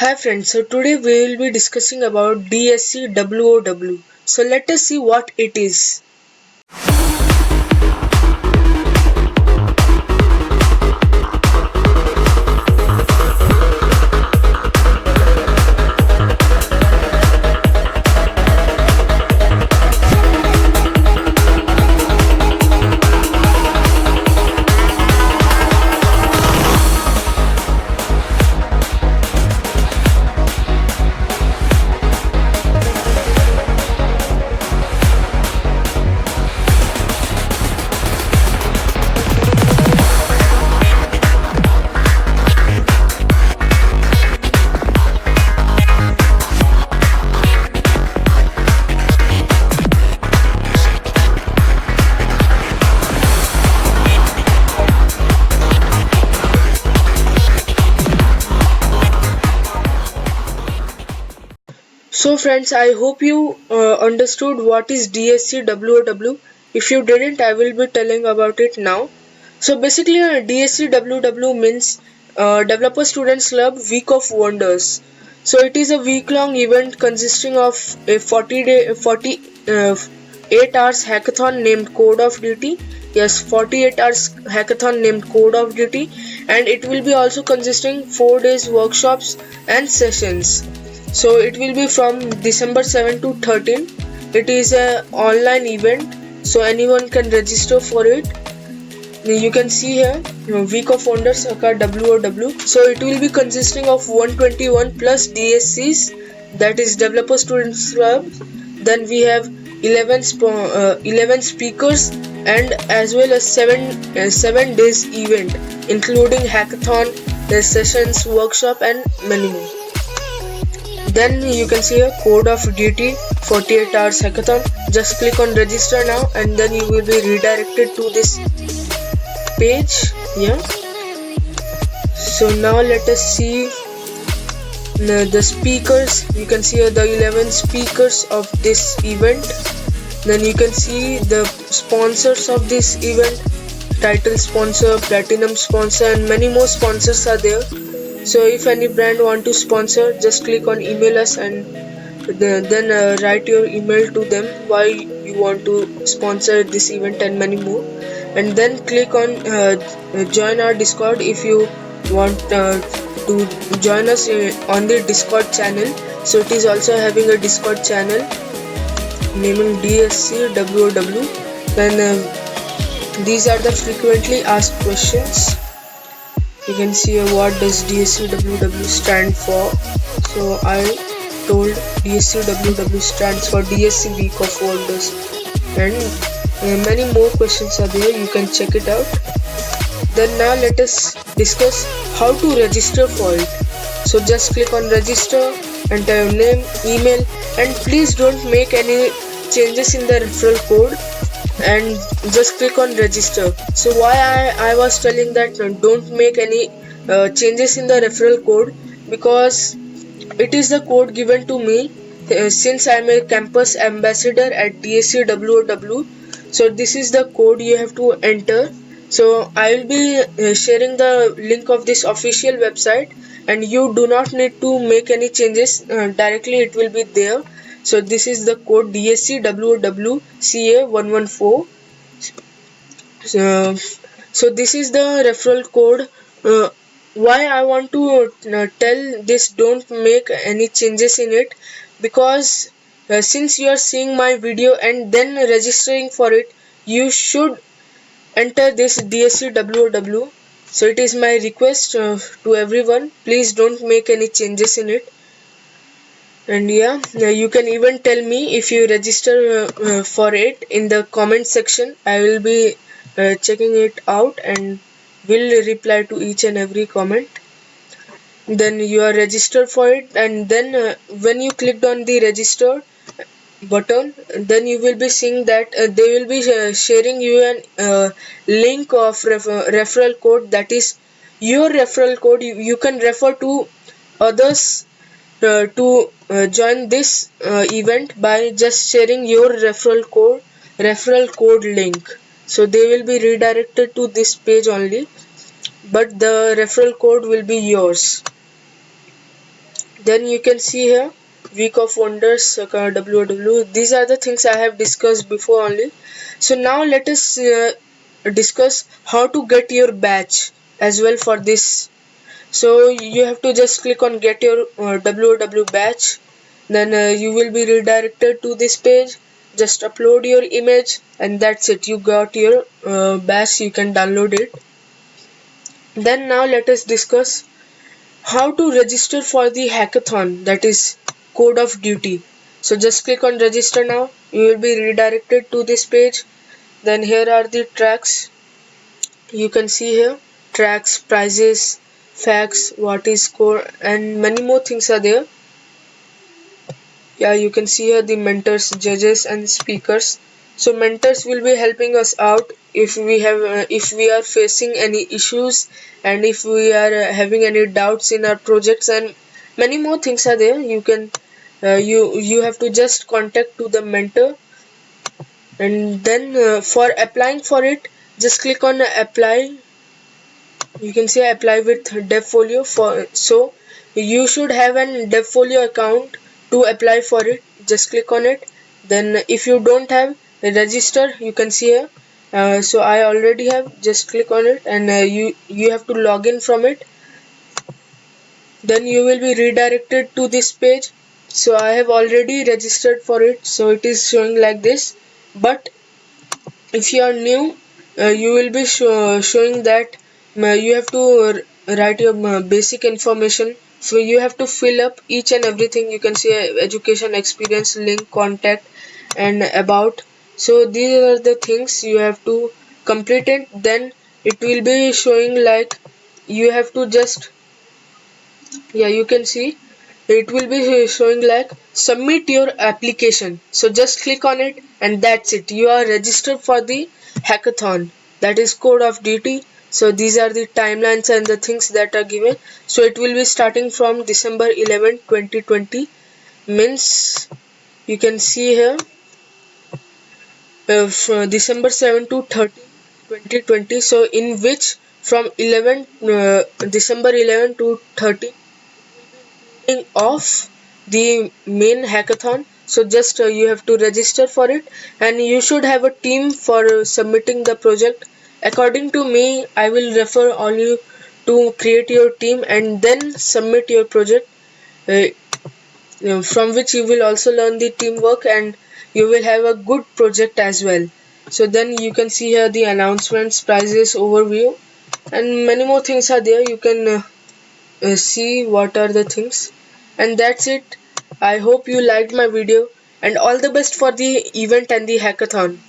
Hi friends, so today we will be discussing about DSC WOW. So let us see what it is. So friends, I hope you understood what is DSC WOW. If you didn't, I will be telling about it now. So basically, DSC WOW means Developer Students Club Week of Wonders. So it is a week-long event consisting of a 48 hours hackathon named Code of Duty. Yes, 48 hours hackathon named Code of Duty, and it will be also consisting 4 days workshops and sessions. So it will be from December 7 to 13. It is a online event, so anyone can register for it. You can see here Week of Wonders WOW. So it will be consisting of 121 plus DSCs, that is Developer Students Club. Then we have 11 speakers, and as well as 7 days event including hackathon, sessions, workshop and many more. Then you can see a Code of Duty 48 hours hackathon. Just click on register now, and then you will be redirected to this page. Yeah. So now let us see the speakers. You can see the 11 speakers of this event. Then you can see the sponsors of this event: title sponsor, platinum sponsor, and many more sponsors are there. So if any brand want to sponsor, just click on email us, and then write your email to them why you want to sponsor this event and many more. And then click on join our Discord if you want to join us on the Discord channel. So it is also having a Discord channel naming DSC WOW. Then these are the frequently asked questions. You can see what does DSC WOW stand for. So I told DSC WOW stands for DSC Week of Wonders, and many more questions are there. You can check it out. Then now let us discuss how to register for it. So just click on register, enter your name, email, and please don't make any changes in the referral code, and just click on register. So why I was telling that don't make any changes in the referral code, because it is the code given to me since I am a campus ambassador at DSC WOW. So this is the code you have to enter. So I will be sharing the link of this official website, and you do not need to make any changes, directly it will be there. So this is the code DSC WOW CA114. So this is the referral code. Why I want to tell this don't make any changes in it, because since you are seeing my video and then registering for it, you should enter this DSC WOW. So it is my request to everyone, please don't make any changes in it. And yeah, you can even tell me if you register for it in the comment section. I will be checking it out and will reply to each and every comment. Then you are registered for it, and then when you clicked on the register button, then you will be seeing that they will be sharing you an link of referral code, that is your referral code. You can refer to others to join this event by just sharing your referral code link. So they will be redirected to this page only, but the referral code will be yours. Then you can see here Week of Wonders, WOW. These are the things I have discussed before only. So now let us discuss how to get your badge as well for this. So you have to just click on get your WOW badge. Then you will be redirected to this page. Just upload your image and that's it. You got your badge. You can download it. Then now let us discuss how to register for the hackathon, that is Code of Duty. So just click on register now. You will be redirected to this page. Then here are the tracks. You can see here tracks, prizes, facts, what is score, and many more things are there. Yeah, you can see here the mentors, judges, and speakers. So mentors will be helping us out if we are facing any issues, and if we are having any doubts in our projects, and many more things are there. You can you have to just contact to the mentor, and then for applying for it, just click on apply. You can see apply with devfolio. For so you should have an devfolio account to apply for it. Just click on it. Then if you don't have, register. You can see here. So I already have. Just click on it, and you have to log in from it. Then you will be redirected to this page. So I have already registered for it, so it is showing like this. But if you are new, you will be showing that you have to write your basic information. So you have to fill up each and everything. You can see education, experience, link, contact, and about. So these are the things you have to complete it. Then it will be showing like you have to just, yeah, you can see it will be showing like submit your application. So just click on it, and that's it. You are registered for the hackathon, that is Code of Duty. So these are the timelines and the things that are given. So it will be starting from December 11 2020, means you can see here from December 7 to 13 2020. So in which from 11 December 11 to 13 of the main hackathon. So just you have to register for it, and you should have a team for submitting the project. According to me, I will refer all you to create your team and then submit your project, uh, from which you will also learn the teamwork, and you will have a good project as well. So then you can see here the announcements, prizes, overview, and many more things are there. You can see what are the things, and that's it. I hope you liked my video, and all the best for the event and the hackathon.